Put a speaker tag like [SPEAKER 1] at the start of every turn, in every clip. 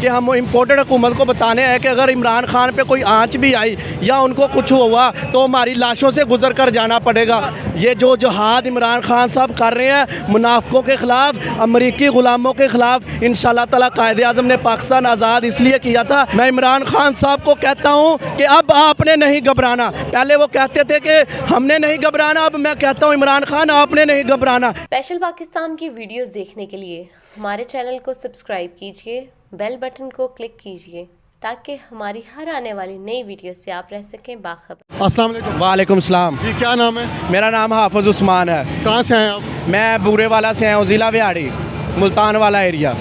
[SPEAKER 1] कि हम इम्पोर्टेड हुकूमत को बताने हैं कि अगर इमरान खान पे कोई आँच भी आई या उनको कुछ हुआ तो हमारी लाशों से गुजर कर जाना पड़ेगा। ये जो जहाद इमरान खान साहब कर रहे हैं मुनाफिकों के ख़िलाफ़, अमरीकी ग़ुलामों के ख़िलाफ़, इंशाअल्लाह ताला कायदे आज़म ने पाकिस्तान आज़ाद इसलिए किया था। मैं इमरान खान साहब को कहता हूँ कि अब आपने नहीं घबराना। पहले वो कहते थे कि हमने नहीं घबराना, अब मैं कहता हूँ इमरान खान आपने नहीं घबराना।
[SPEAKER 2] स्पेशल पाकिस्तान की वीडियोस देखने के लिए हमारे चैनल को सब्सक्राइब कीजिए, बेल बटन को क्लिक कीजिए ताकि हमारी हर आने वाली नई वीडियो से आप रह सकें बाखबर।
[SPEAKER 3] अस्सलाम वालेकुम।
[SPEAKER 1] वालेकुम सलाम
[SPEAKER 3] जी, क्या नाम है?
[SPEAKER 1] मेरा नाम हाफिज़ उस्मान है।
[SPEAKER 3] कहाँ से हैं आप?
[SPEAKER 1] मैं बूरे वाला से हूँ, ज़िला व्याड़ी, मुल्तान वाला एरिया।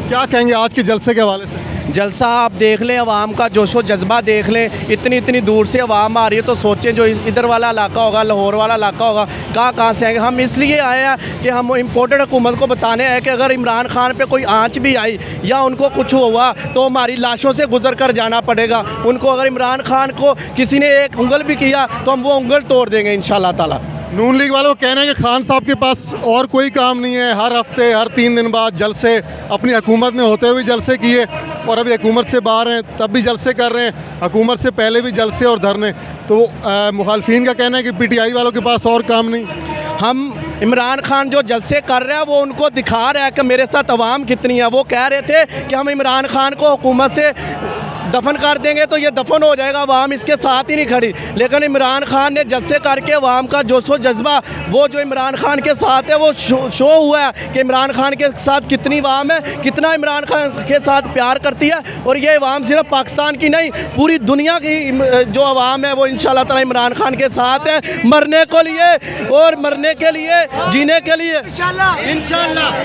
[SPEAKER 3] क्या कहेंगे आज के जलसे के हवाले से?
[SPEAKER 1] जलसा आप देख लें, अवाम का जोशो जज्बा देख लें। इतनी दूर से अवाम आ रही है तो सोचें जो इधर वाला इलाका होगा, लाहौर वाला इलाका होगा, कहाँ से आएंगे। हम इसलिए आए हैं कि हम इम्पोर्टेड हुकूमत को बताने हैं कि अगर इमरान खान पे कोई आँच भी आई या उनको कुछ हुआ तो हमारी लाशों से गुजर कर जाना पड़ेगा उनको। अगर इमरान खान को किसी ने एक उंगल भी किया तो हम वो उंगल तोड़ देंगे इंशाअल्लाह ताला।
[SPEAKER 3] नून लीग वालों को कहना है कि खान साहब के पास और कोई काम नहीं है, हर हफ्ते हर 3 दिन बाद जलसे, अपनी हुकूमत में होते हुए जलसे किए और अभी हुकूमत से बाहर हैं तब भी जलसे कर रहे हैं, हुकूमत से पहले भी जलसे और धरने। तो मुखालफिन का कहना है कि PTI वालों के पास और काम नहीं।
[SPEAKER 1] हम इमरान खान जो जलसे कर रहे हैं वो उनको दिखा रहा है कि मेरे साथ अवाम कितनी है। वो कह रहे थे कि हम इमरान खान को हुकूमत से दफन कर देंगे तो ये दफन हो जाएगा, अवाम इसके साथ ही नहीं खड़ी। लेकिन इमरान खान ने जलसे करके अवाम का जोशो जज्बा वो जो इमरान खान के साथ है वो शो हुआ है कि इमरान खान के साथ कितनी अवाम है, कितना इमरान खान के साथ प्यार करती है। और ये अवाम सिर्फ पाकिस्तान की नहीं, पूरी दुनिया की जो अवाम है वो इंशाअल्लाह ताला इमरान खान के साथ है, मरने को लिए और मरने के लिए, जीने के लिए इंशाअल्लाह।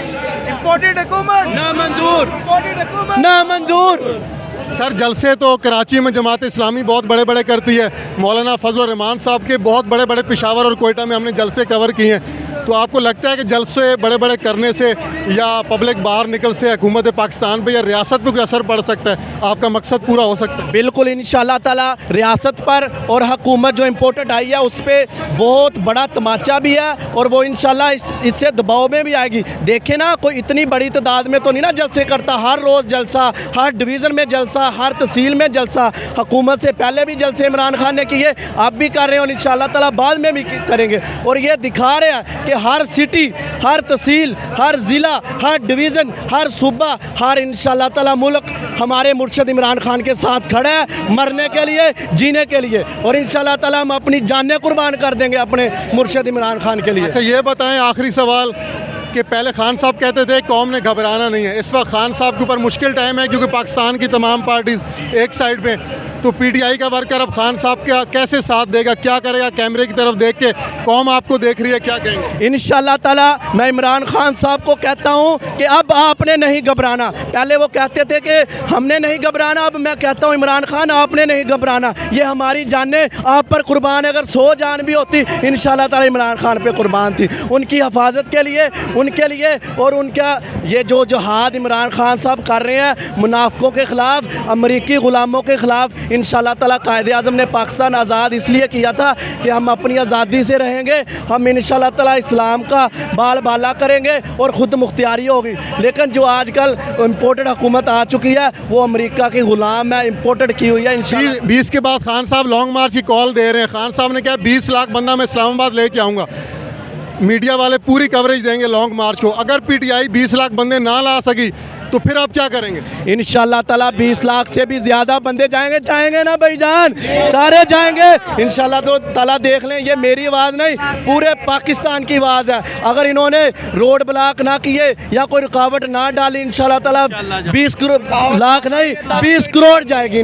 [SPEAKER 1] इम्पोर्टेड हुकूमत ना मंजूर।
[SPEAKER 3] सर, जलसे तो कराची में जमात इस्लामी बहुत बड़े बड़े करती है। मौलाना फजल रहमान साहब के बहुत बड़े बड़े पेशावर और कोयटा में हमने जलसे कवर किए हैं। तो आपको लगता है कि जलसे बड़े बड़े करने से या पब्लिक बाहर निकल से हुकूमत पाकिस्तान पे या रियासत पे कोई असर पड़ सकता है? आपका मकसद पूरा हो सकता है?
[SPEAKER 1] बिल्कुल इंशाअल्लाह ताला रियासत पर और हुकूमत जो इम्पोर्टेड आई है उस पर बहुत बड़ा तमाचा भी है और वो इंशाअल्लाह इससे दबाव में भी आएगी। देखें ना, कोई इतनी बड़ी तादाद में तो नहीं ना जलसे करता, हर रोज़ जलसा, हर डिवीज़न में जलसा, हर तहसील में जलसा। हुकूमत से पहले भी जलसे इमरान खान ने किए, अब भी कर रहे हैं और इंशाअल्लाह ताला बाद में भी करेंगे। और ये दिखा रहे हैं कि हर सिटी, हर तहसील, हर ज़िला, हर डिवीज़न, हर सूबा, हर इंशाअल्लाह ताला मुल्क हमारे मुर्शद इमरान खान के साथ खड़ा है, मरने के लिए, जीने के लिए। और इंशाअल्लाह ताला हम अपनी जानें कुर्बान कर देंगे अपने मुर्शद इमरान खान के लिए।
[SPEAKER 3] अच्छा, ये बताएं आखिरी सवाल कि पहले खान साहब कहते थे कौम ने घबराना नहीं है, इस वक्त खान साहब के ऊपर मुश्किल टाइम है क्योंकि पाकिस्तान की तमाम पार्टीज़ एक साइड पे, तो PTI का वर्कर अब खान साहब का कैसे साथ देगा, क्या करेगा? कैमरे की तरफ देख के कौम आपको देख रही है, क्या कहेंगे?
[SPEAKER 1] इंशाअल्लाह ताला मैं इमरान खान साहब को कहता हूँ कि अब आपने नहीं घबराना। पहले वो कहते थे कि हमने नहीं घबराना, अब मैं कहता हूँ इमरान खान आपने नहीं घबराना। ये हमारी जानें आप पर कुर्बान, अगर 100 जान भी होती इंशाअल्लाह ताला इमरान खान पे कुर्बान थी। उनकी हिफाजत के लिए, उनके लिए और उनका ये जो जहाद इमरान खान साहब कर रहे हैं मुनाफिकों के ख़िलाफ़, अमरीकी ग़ुलामों के ख़िलाफ़, इंशाअल्लाह ताला कायदे आज़म ने पाकिस्तान आज़ाद इसलिए किया था कि हम अपनी आज़ादी से रहेंगे, हम इंशाअल्लाह ताला इस्लाम का बाल बाला करेंगे और ख़ुद मुख्तियारी होगी। लेकिन जो आजकल इम्पोर्टेड हुकूमत आ चुकी है वो अमेरिका की ग़ुलाम है, इम्पोर्टेड की हुई है। इंशाअल्लाह
[SPEAKER 3] 20 के बाद खान साहब लॉन्ग मार्च की कॉल दे रहे हैं। खान साहब ने कहा 20 लाख बंदा मैं इस्लामाबाद लेके आऊँगा। मीडिया वाले पूरी कवरेज देंगे लॉन्ग मार्च को। अगर PTI 20 लाख बंदे ना ला सकी तो फिर आप क्या करेंगे?
[SPEAKER 1] इंशाअल्लाह ताला 20 लाख से भी ज़्यादा बंदे जाएंगे ना भाईजान, सारे जाएंगे इंशाअल्लाह। तो ताला देख लें, ये मेरी आवाज़ नहीं, पूरे पाकिस्तान की आवाज़ है। अगर इन्होंने रोड ब्लॉक ना किए या कोई रुकावट ना डाली इंशाअल्लाह ताला 20 लाख नहीं 20 करोड़ जाएगी।